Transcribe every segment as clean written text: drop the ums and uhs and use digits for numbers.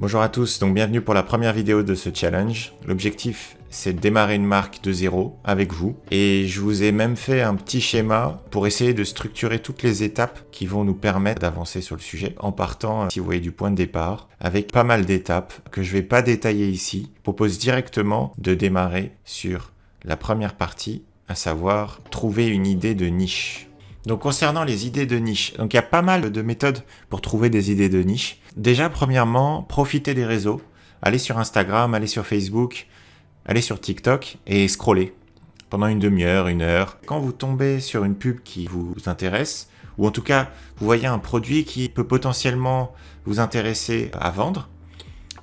Bonjour à tous, donc bienvenue pour la première vidéo de ce challenge. L'objectif, c'est de démarrer une marque de zéro avec vous. Et je vous ai même fait un petit schéma pour essayer de structurer toutes les étapes qui vont nous permettre d'avancer sur le sujet. En partant, si vous voyez, du point de départ, avec pas mal d'étapes que je vais pas détailler ici. Je propose directement de démarrer sur la première partie, à savoir trouver une idée de niche. Donc concernant les idées de niche, donc il y a pas mal de méthodes pour trouver des idées de niche. Déjà, premièrement, profitez des réseaux. Allez sur Instagram, allez sur Facebook, allez sur TikTok et scrollez pendant une demi-heure, une heure. Quand vous tombez sur une pub qui vous intéresse, ou en tout cas, vous voyez un produit qui peut potentiellement vous intéresser à vendre,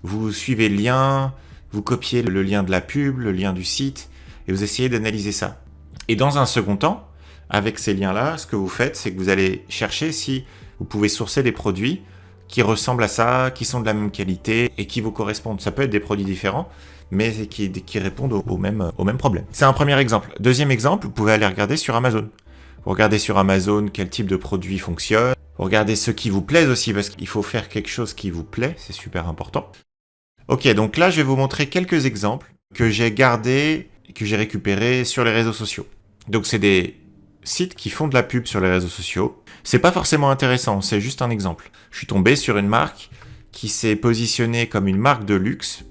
vous suivez le lien, vous copiez le lien de la pub, le lien du site, et vous essayez d'analyser ça. Et dans un second temps, avec ces liens-là, ce que vous faites, c'est que vous allez chercher si vous pouvez sourcer des produits qui ressemblent à ça, qui sont de la même qualité et qui vous correspondent. Ça peut être des produits différents, mais qui répondent au même problème. C'est un premier exemple. Deuxième exemple, vous pouvez aller regarder sur Amazon. Vous regardez sur Amazon quel type de produit fonctionne. Vous regardez ceux qui vous plaisent aussi, parce qu'il faut faire quelque chose qui vous plaît, c'est super important. Ok, donc là, je vais vous montrer quelques exemples que j'ai gardés et que j'ai récupérés sur les réseaux sociaux. Donc c'est des sites qui font de la pub sur les réseaux sociaux. C'est pas forcément intéressant, c'est juste un exemple. Je suis tombé sur une marque qui s'est positionnée comme une marque de luxe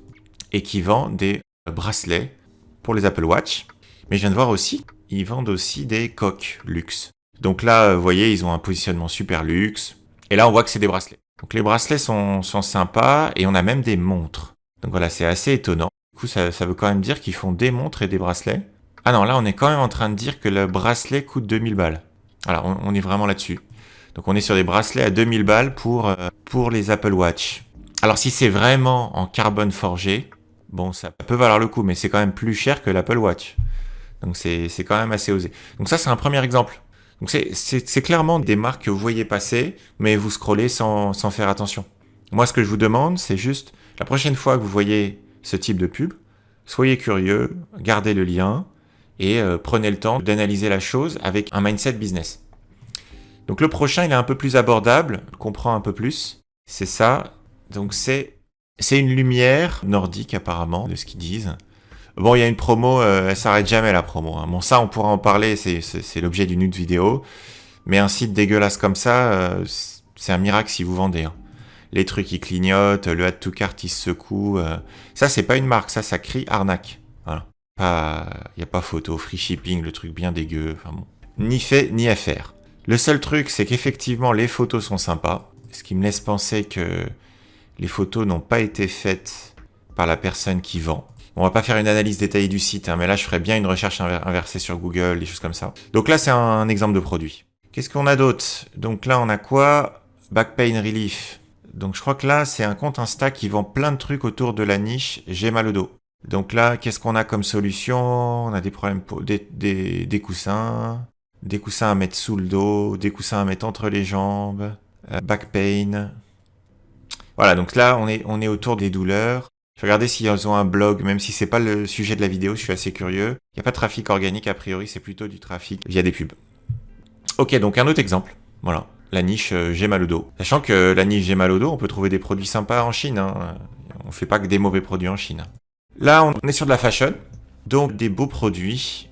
et qui vend des bracelets pour les Apple Watch. Mais je viens de voir aussi, ils vendent aussi des coques luxe. Donc là, vous voyez, ils ont un positionnement super luxe. Et là, on voit que c'est des bracelets. Donc les bracelets sont sympas et on a même des montres. Donc voilà, c'est assez étonnant. Du coup, ça veut quand même dire qu'ils font des montres et des bracelets. Ah non, là, on est quand même en train de dire que le bracelet coûte 2000 balles. Alors, on est vraiment là-dessus. Donc, on est sur des bracelets à 2000 balles pour les Apple Watch. Alors, si c'est vraiment en carbone forgé, bon, ça peut valoir le coup, mais c'est quand même plus cher que l'Apple Watch. Donc, c'est quand même assez osé. Donc, ça, c'est un premier exemple. Donc, c'est clairement des marques que vous voyez passer, mais vous scrollez sans faire attention. Moi, ce que je vous demande, c'est juste, la prochaine fois que vous voyez ce type de pub, soyez curieux, gardez le lien, et prenez le temps d'analyser la chose avec un mindset business. Donc le prochain, il est un peu plus abordable, on comprend un peu plus. C'est ça. Donc c'est une lumière nordique apparemment, de ce qu'ils disent. Bon, il y a une promo, elle s'arrête jamais la promo. Hein. Bon, ça, on pourra en parler, c'est l'objet d'une autre vidéo. Mais un site dégueulasse comme ça, c'est un miracle si vous vendez. Hein. Les trucs, qui clignotent, le add to cart, il se secoue. Ça, c'est pas une marque, ça crie arnaque. Voilà. Il n'y a pas photo, free shipping, le truc bien dégueu, enfin bon. Ni fait, ni à faire. Le seul truc, c'est qu'effectivement, les photos sont sympas, ce qui me laisse penser que les photos n'ont pas été faites par la personne qui vend. On va pas faire une analyse détaillée du site, hein, mais là, je ferais bien une recherche inversée sur Google, des choses comme ça. Donc là, c'est un exemple de produit. Qu'est-ce qu'on a d'autre? Donc là, on a quoi? Back Pain Relief. Donc je crois que là, c'est un compte Insta qui vend plein de trucs autour de la niche « J'ai mal au dos ». Donc là, qu'est-ce qu'on a comme solution? On a des problèmes pour des coussins à mettre sous le dos, des coussins à mettre entre les jambes, back pain. Voilà, donc là, on est autour des douleurs. Je vais regarder s'ils ont un blog, même si c'est pas le sujet de la vidéo, je suis assez curieux. Il n'y a pas de trafic organique, a priori, c'est plutôt du trafic via des pubs. Ok, donc un autre exemple. Voilà, la niche j'ai mal au dos. Sachant que la niche j'ai mal au dos, on peut trouver des produits sympas en Chine. Hein. On fait pas que des mauvais produits en Chine. Là, on est sur de la fashion, donc des beaux produits.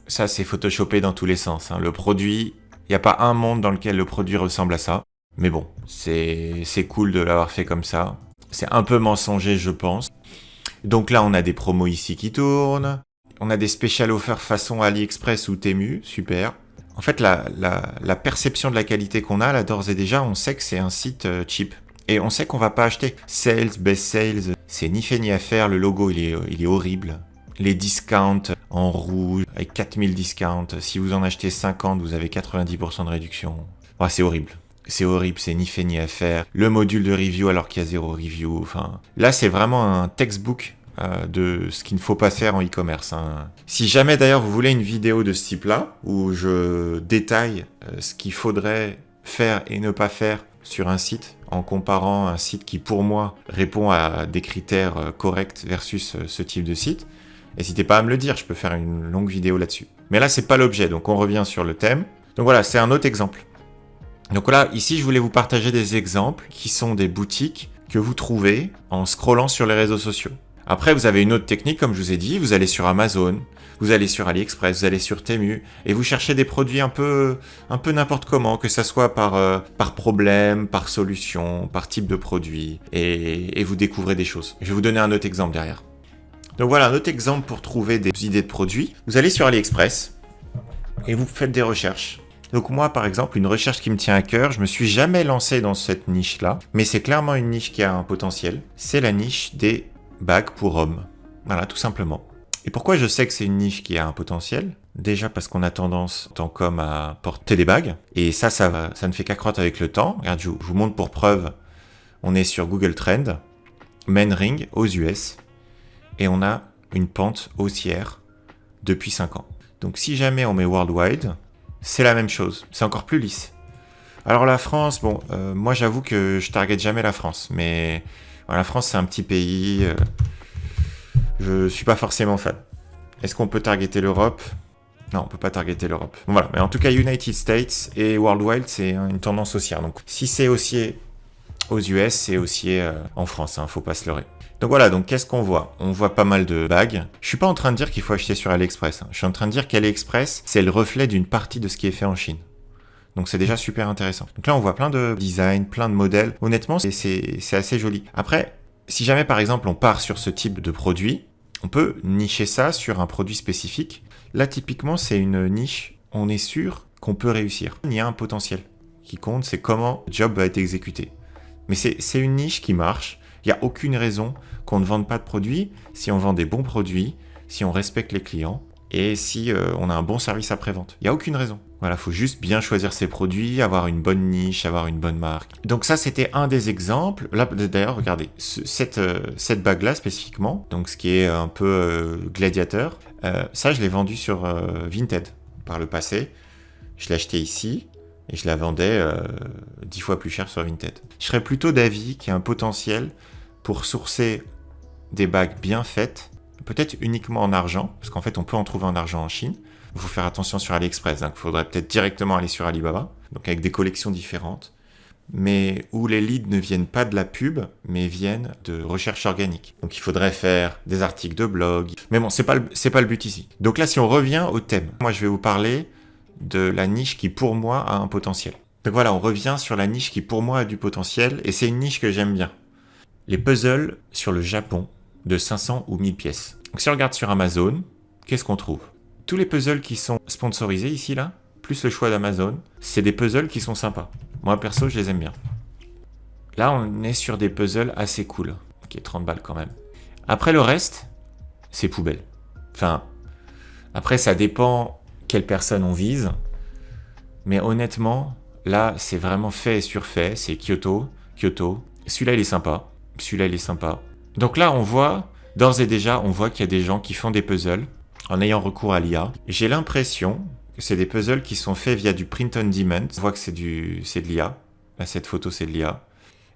Ça, c'est photoshopé dans tous les sens. Hein. Le produit, il n'y a pas un monde dans lequel le produit ressemble à ça. Mais bon, c'est cool de l'avoir fait comme ça. C'est un peu mensonger, je pense. Donc là, on a des promos ici qui tournent. On a des special offers façon AliExpress ou Temu, super. En fait, la perception de la qualité qu'on a, là, d'ores et déjà, on sait que c'est un site cheap. Et on sait qu'on va pas acheter. Sales, best sales, c'est ni fait ni à faire. Le logo, il est horrible. Les discounts en rouge, avec 4000 discounts. Si vous en achetez 50, vous avez 90% de réduction. Oh, c'est horrible. C'est horrible, c'est ni fait ni à faire. Le module de review alors qu'il y a 0 review. Enfin, là, c'est vraiment un textbook de ce qu'il ne faut pas faire en e-commerce. Hein. Si jamais, d'ailleurs, vous voulez une vidéo de ce type-là, où je détaille ce qu'il faudrait faire et ne pas faire sur un site, en comparant un site qui, pour moi, répond à des critères corrects versus ce type de site, n'hésitez pas à me le dire, je peux faire une longue vidéo là-dessus. Mais là, c'est pas l'objet, donc on revient sur le thème. Donc voilà, c'est un autre exemple. Donc là, ici, je voulais vous partager des exemples qui sont des boutiques que vous trouvez en scrollant sur les réseaux sociaux. Après, vous avez une autre technique, comme je vous ai dit, vous allez sur Amazon, vous allez sur AliExpress, vous allez sur Temu, et vous cherchez des produits un peu n'importe comment, que ça soit par problème, par solution, par type de produit, et vous découvrez des choses. Je vais vous donner un autre exemple derrière. Donc voilà, un autre exemple pour trouver des idées de produits. Vous allez sur AliExpress, et vous faites des recherches. Donc moi, par exemple, une recherche qui me tient à cœur, je me suis jamais lancé dans cette niche-là, mais c'est clairement une niche qui a un potentiel. C'est la niche des bagues pour hommes. Voilà, tout simplement. Et pourquoi je sais que c'est une niche qui a un potentiel? Déjà parce qu'on a tendance, en tant qu'homme, à porter des bagues. Et ça ne fait qu'accroître avec le temps. Regarde, je vous montre pour preuve. On est sur Google Trends, Men Ring aux US, et on a une pente haussière depuis 5 ans. Donc si jamais on met Worldwide, c'est la même chose. C'est encore plus lisse. Alors la France, bon, moi j'avoue que je target jamais la France. Mais la France, c'est un petit pays. Je suis pas forcément fan. Est-ce qu'on peut targeter l'Europe? Non, on peut pas targeter l'Europe. Bon, voilà, mais en tout cas, United States et Worldwide, c'est une tendance haussière. Donc si c'est haussier aux US, c'est haussier en France, faut pas se leurrer. Donc voilà, donc qu'est-ce qu'on voit? On voit pas mal de bagues. Je suis pas en train de dire qu'il faut acheter sur AliExpress. Je suis en train de dire qu'AliExpress, c'est le reflet d'une partie de ce qui est fait en Chine. Donc c'est déjà super intéressant. Donc là, on voit plein de designs, plein de modèles. Honnêtement, c'est assez joli. Après, si jamais, par exemple, on part sur ce type de produit, on peut nicher ça sur un produit spécifique. Là, typiquement, c'est une niche, on est sûr qu'on peut réussir. Il y a un potentiel qui compte, c'est comment le job va être exécuté. Mais c'est une niche qui marche. Il n'y a aucune raison qu'on ne vende pas de produits si on vend des bons produits, si on respecte les clients et si on a un bon service après-vente. Il n'y a aucune raison. Voilà, faut juste bien choisir ses produits, avoir une bonne niche, avoir une bonne marque. Donc ça, c'était un des exemples. Là, d'ailleurs, regardez, cette bague-là spécifiquement, donc ce qui est un peu gladiateur, ça, je l'ai vendu sur Vinted par le passé. Je l'ai acheté ici et je la vendais 10 fois plus cher sur Vinted. Je serais plutôt d'avis qu'il y a un potentiel pour sourcer des bagues bien faites, peut-être uniquement en argent, parce qu'en fait, on peut en trouver en argent en Chine. Il faut faire attention sur AliExpress, donc il faudrait peut-être directement aller sur Alibaba, donc avec des collections différentes, mais où les leads ne viennent pas de la pub, mais viennent de recherche organique. Donc il faudrait faire des articles de blog, mais bon, c'est pas le but ici. Donc là, si on revient au thème, moi je vais vous parler de la niche qui pour moi a un potentiel. Donc voilà, on revient sur la niche qui pour moi a du potentiel, et c'est une niche que j'aime bien. Les puzzles sur le Japon de 500 ou 1000 pièces. Donc si on regarde sur Amazon, qu'est-ce qu'on trouve? Tous les puzzles qui sont sponsorisés ici, là, plus le choix d'Amazon, c'est des puzzles qui sont sympas. Moi, perso, je les aime bien. Là, on est sur des puzzles assez cool. Ok, 30 balles quand même. Après, le reste, c'est poubelle. Enfin, après, ça dépend quelle personne on vise. Mais honnêtement, là, c'est vraiment fait et surfait. C'est Kyoto. Celui-là, il est sympa. Celui-là, il est sympa. Donc là, on voit, d'ores et déjà, on voit qu'il y a des gens qui font des puzzles en ayant recours à l'IA. J'ai l'impression que c'est des puzzles qui sont faits via du print on demand. On voit que c'est de l'IA. Là, cette photo, c'est de l'IA.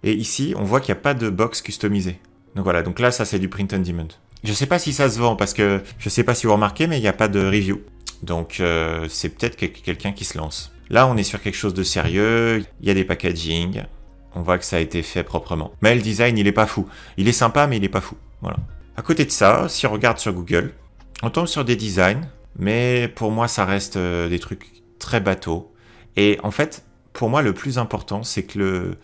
Et ici, on voit qu'il n'y a pas de box customisée. Donc voilà, donc là, ça, c'est du print on demand. Je ne sais pas si ça se vend, parce que je ne sais pas si vous remarquez, mais il n'y a pas de review. Donc, c'est peut-être quelqu'un qui se lance. Là, on est sur quelque chose de sérieux. Il y a des packaging. On voit que ça a été fait proprement. Mais le design, il est pas fou. Il est sympa, mais il est pas fou. Voilà. À côté de ça, si on regarde sur Google, on tombe sur des designs, mais pour moi, ça reste des trucs très bateaux. Et en fait, pour moi, le plus important, c'est que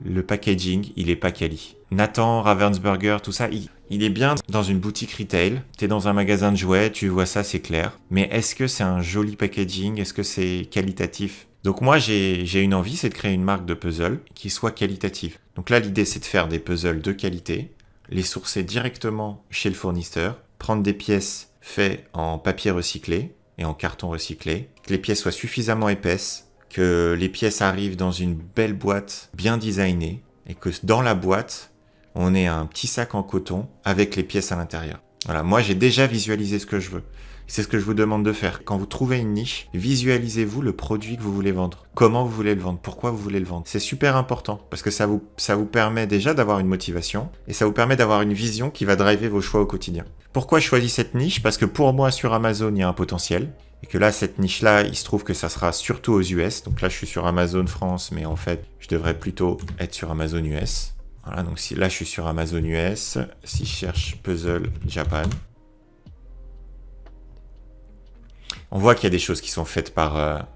le packaging, il est pas quali. Nathan, Ravensburger, tout ça, il est bien dans une boutique retail. T'es dans un magasin de jouets, tu vois ça, c'est clair. Mais est-ce que c'est un joli packaging? Est-ce que c'est qualitatif? Donc moi, j'ai une envie, c'est de créer une marque de puzzle qui soit qualitative. Donc là, l'idée, c'est de faire des puzzles de qualité, les sourcer directement chez le fournisseur, prendre des pièces faites en papier recyclé et en carton recyclé, que les pièces soient suffisamment épaisses, que les pièces arrivent dans une belle boîte bien designée et que dans la boîte, on ait un petit sac en coton avec les pièces à l'intérieur. Voilà, moi, j'ai déjà visualisé ce que je veux. C'est ce que je vous demande de faire. Quand vous trouvez une niche, visualisez-vous le produit que vous voulez vendre. Comment vous voulez le vendre? Pourquoi vous voulez le vendre? C'est super important parce que ça vous permet déjà d'avoir une motivation et ça vous permet d'avoir une vision qui va driver vos choix au quotidien. Pourquoi je choisis cette niche? Parce que pour moi, sur Amazon, il y a un potentiel et que là, cette niche-là, il se trouve que ça sera surtout aux US. Donc là, je suis sur Amazon France, mais en fait, je devrais plutôt être sur Amazon US. Voilà, donc là je suis sur Amazon US. Si je cherche Puzzle Japan, on voit qu'il y a des choses qui sont faites par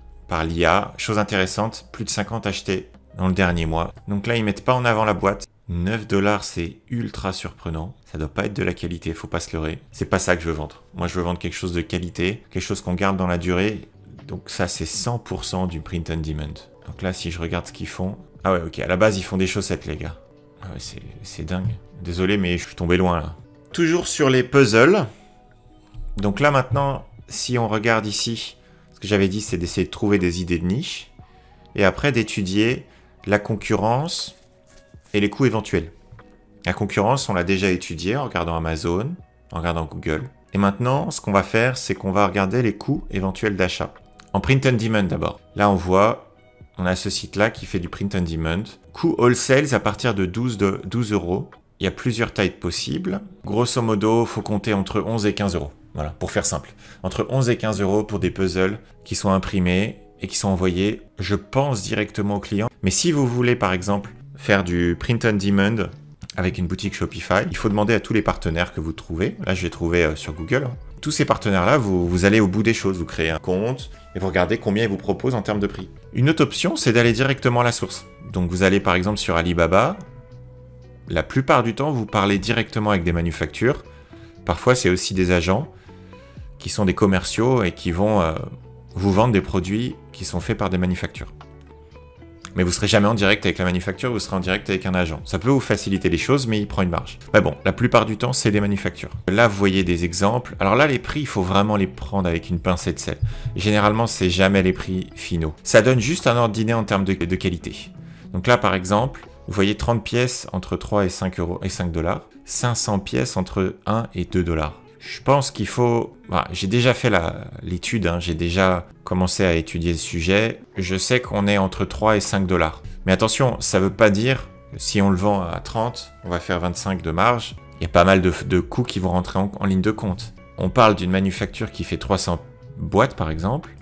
l'IA. Chose intéressante, plus de 50 achetés dans le dernier mois. Donc là, ils mettent pas en avant la boîte. 9 $, c'est ultra surprenant. Ça doit pas être de la qualité, faut pas se leurrer. C'est pas ça que je veux vendre. Moi, je veux vendre quelque chose de qualité, quelque chose qu'on garde dans la durée. Donc ça, c'est 100% du print on demand. Donc là, si je regarde ce qu'ils font... Ah ouais, ok, à la base, ils font des chaussettes, les gars. Ah ouais, c'est dingue. Désolé, mais je suis tombé loin, là. Toujours sur les puzzles. Donc là, maintenant, si on regarde ici, ce que j'avais dit, c'est d'essayer de trouver des idées de niche. Et après, d'étudier la concurrence et les coûts éventuels. La concurrence, on l'a déjà étudiée en regardant Amazon, en regardant Google. Et maintenant, ce qu'on va faire, c'est qu'on va regarder les coûts éventuels d'achat. En print on demand d'abord. Là, on voit, on a ce site-là qui fait du print on demand. Coût wholesale à partir de 12 €. Il y a plusieurs tailles possibles. Grosso modo, il faut compter entre 11 et 15 €. Voilà, pour faire simple. Entre 11 et 15 € pour des puzzles qui sont imprimés et qui sont envoyés, je pense, directement au client. Mais si vous voulez, par exemple, faire du print on demand avec une boutique Shopify, il faut demander à tous les partenaires que vous trouvez. Là, je l'ai trouvé sur Google. Tous ces partenaires-là, vous allez au bout des choses. Vous créez un compte et vous regardez combien ils vous proposent en termes de prix. Une autre option, c'est d'aller directement à la source. Donc, vous allez par exemple sur Alibaba. La plupart du temps, vous parlez directement avec des manufactures. Parfois, c'est aussi des agents qui sont des commerciaux et qui vont vous vendre des produits qui sont faits par des manufactures. Mais vous ne serez jamais en direct avec la manufacture, vous serez en direct avec un agent. Ça peut vous faciliter les choses, mais il prend une marge. Mais bon, la plupart du temps, c'est des manufactures. Là, vous voyez des exemples. Alors là, les prix, il faut vraiment les prendre avec une pincée de sel. Généralement, c'est jamais les prix finaux. Ça donne juste un ordre d'idée en termes de qualité. Donc là, par exemple, vous voyez 30 pièces entre 3 et 5 €, et 5 $. 500 pièces entre 1 et 2 $. Je pense qu'il faut... Voilà, j'ai déjà fait l'étude, hein, j'ai déjà commencé à étudier le sujet. Je sais qu'on est entre 3 et 5 $. Mais attention, ça ne veut pas dire que si on le vend à 30, on va faire 25 de marge. Il y a pas mal de coûts qui vont rentrer en ligne de compte. On parle d'une manufacture qui fait 300 boîtes, par exemple.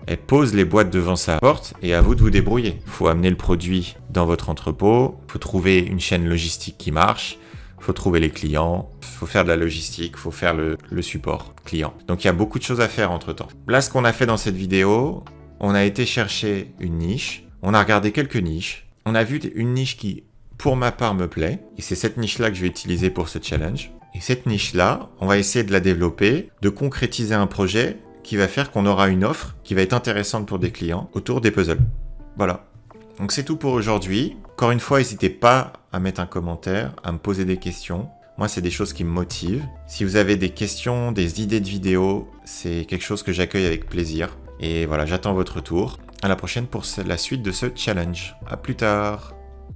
Elle pose les boîtes devant sa porte et à vous de vous débrouiller. Il faut amener le produit dans votre entrepôt, il faut trouver une chaîne logistique qui marche, il faut trouver les clients, il faut faire de la logistique, il faut faire le support client. Donc il y a beaucoup de choses à faire entre-temps. Là, ce qu'on a fait dans cette vidéo, on a été chercher une niche, on a regardé quelques niches, on a vu une niche qui, pour ma part, me plaît, et c'est cette niche-là que je vais utiliser pour ce challenge. Et cette niche-là, on va essayer de la développer, de concrétiser un projet qui va faire qu'on aura une offre qui va être intéressante pour des clients autour des puzzles. Voilà. Donc c'est tout pour aujourd'hui. Encore une fois, n'hésitez pas à mettre un commentaire, à me poser des questions. Moi, c'est des choses qui me motivent. Si vous avez des questions, des idées de vidéos, c'est quelque chose que j'accueille avec plaisir. Et voilà, j'attends votre retour. À la prochaine pour la suite de ce challenge. À plus tard.